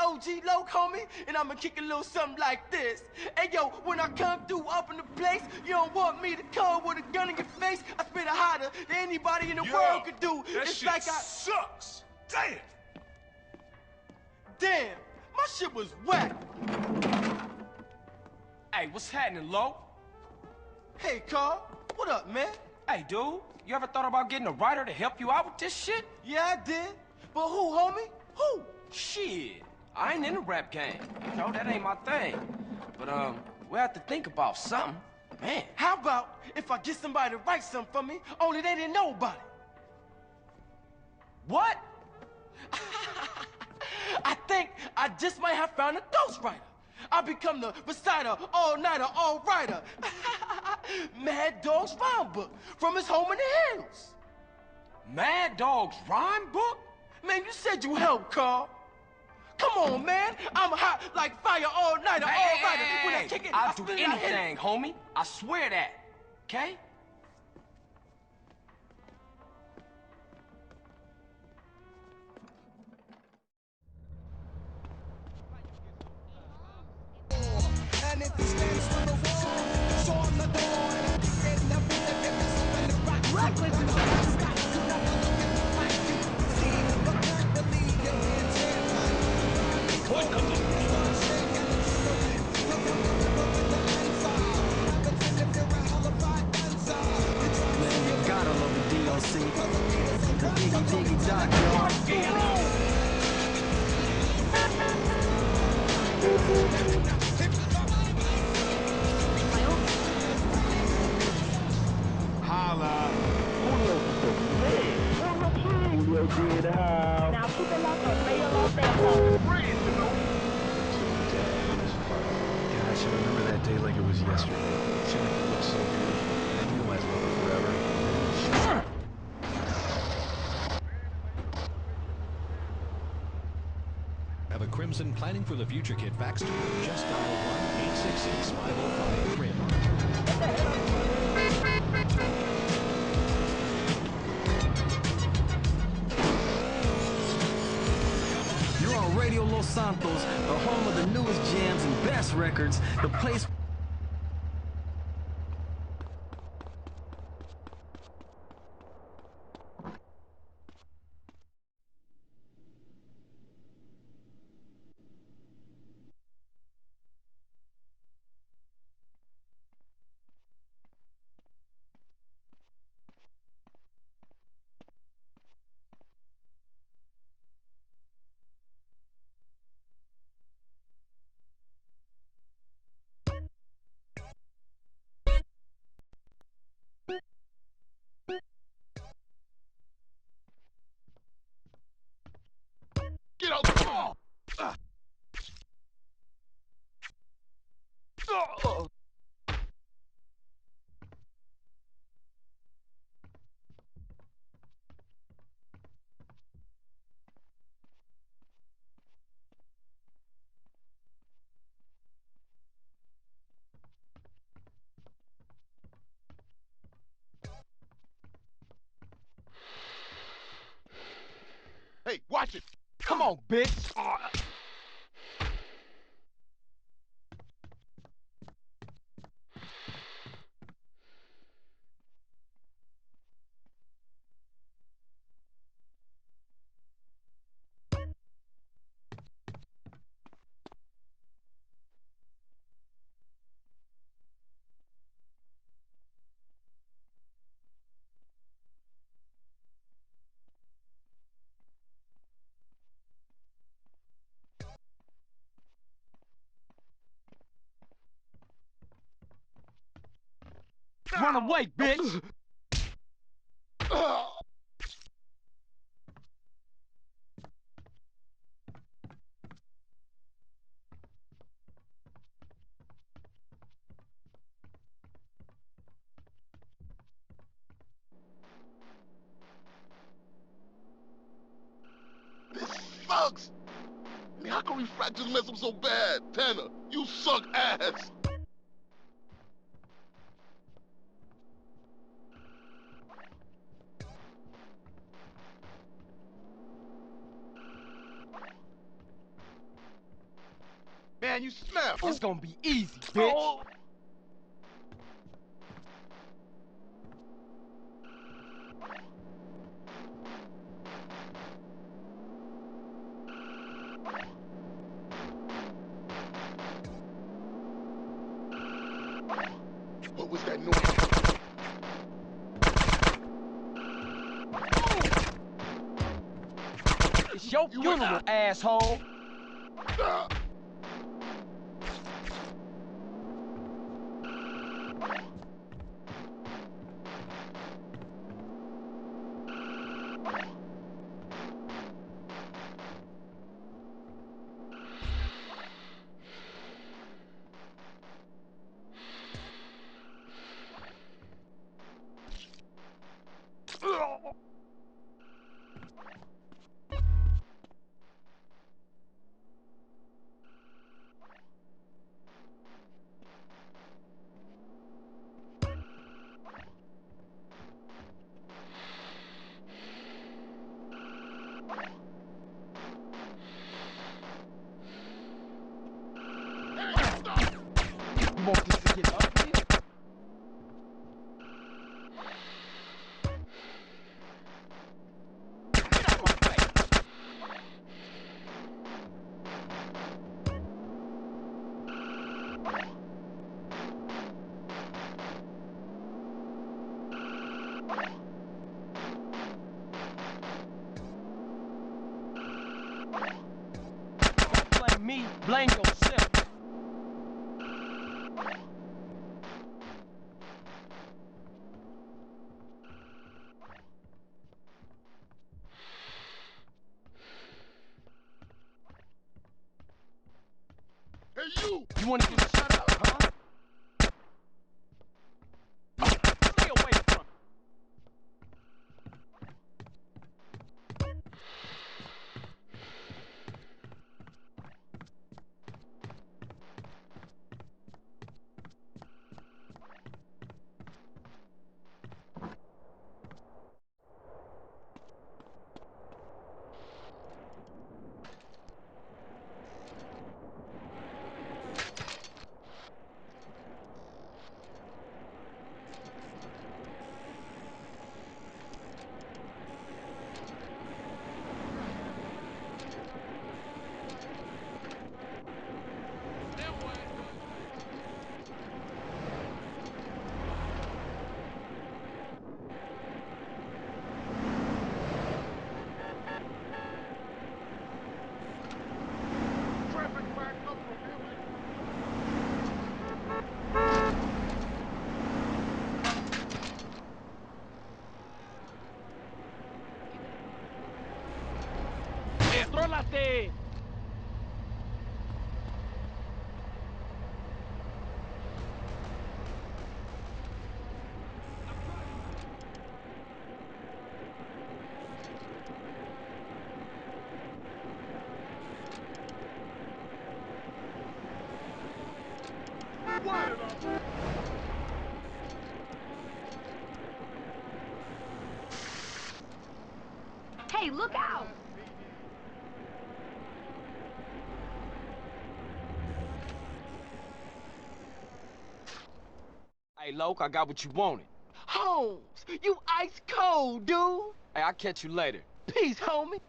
OG Loc, homie, and I'ma kick a little something like this. Hey, yo, when I come through up in the place, you don't want me to come with a gun in your face. I spit it hotter than anybody in the world could do. That it's shit like sucks. Damn. Damn, my shit was whack. Hey, what's happening, Lo? Hey, Carl, what up, man? Hey, dude, you ever thought about getting a writer to help you out with this shit? Yeah, I did. But who, homie? Who? Shit, I ain't in the rap game. You know, that ain't my thing. But, we'll have to think about something. Man. How about if I get somebody to write something for me, only they didn't know about it? What? I think I just might have found a ghostwriter. I become the reciter, all-nighter, all-writer. Mad Dog's rhyme book from his home in the hills. Mad Dog's rhyme book? Man, you said you helped, Carl. Come on, man. I'm hot like fire, all-nighter, all-writer. When I kick it, I'll I do spit it, I hit it. anything, homie. I swear that. Okay? And if it stands for the wall, so I'm the door, and I'm getting everything in this open the rock. Reckless and stop. You never look at me like you see, but can't believe you're being terrified. What the fuck? Man, you gotta love the DLC. The Diggy Diggy Doc, y'all. Holla. Julio G in the house. Now keep it locked or stay locked down. Gosh, I remember that day like it was yesterday. Jennifer looked so beautiful. I knew I'd love her forever. Have a Crimson Planning for the Future kit fax to just dial 1-866-505-CRIM. You're on Radio Los Santos, the home of the newest jams and best records, the place. Get out the ball. Hey, watch it. Come on, bitch. Run away, bitch! This sucks. I mean, how can refractors mess up so bad? Tanner, you suck ass. man, you smell. It's gonna be easy, bitch. Oh. What was that noise? It's your funeral, asshole. You want this to get ugly? Get out my face. Don't blame me, blame yourself. Hey, you! You wanna get shut up, huh? Stay away from me. Traffic backed up from here. ¡Contrólate! Hey, look out! Hey, Loke, I got what you wanted. Holmes, you ice cold, dude. Hey, I'll catch you later. Peace, homie.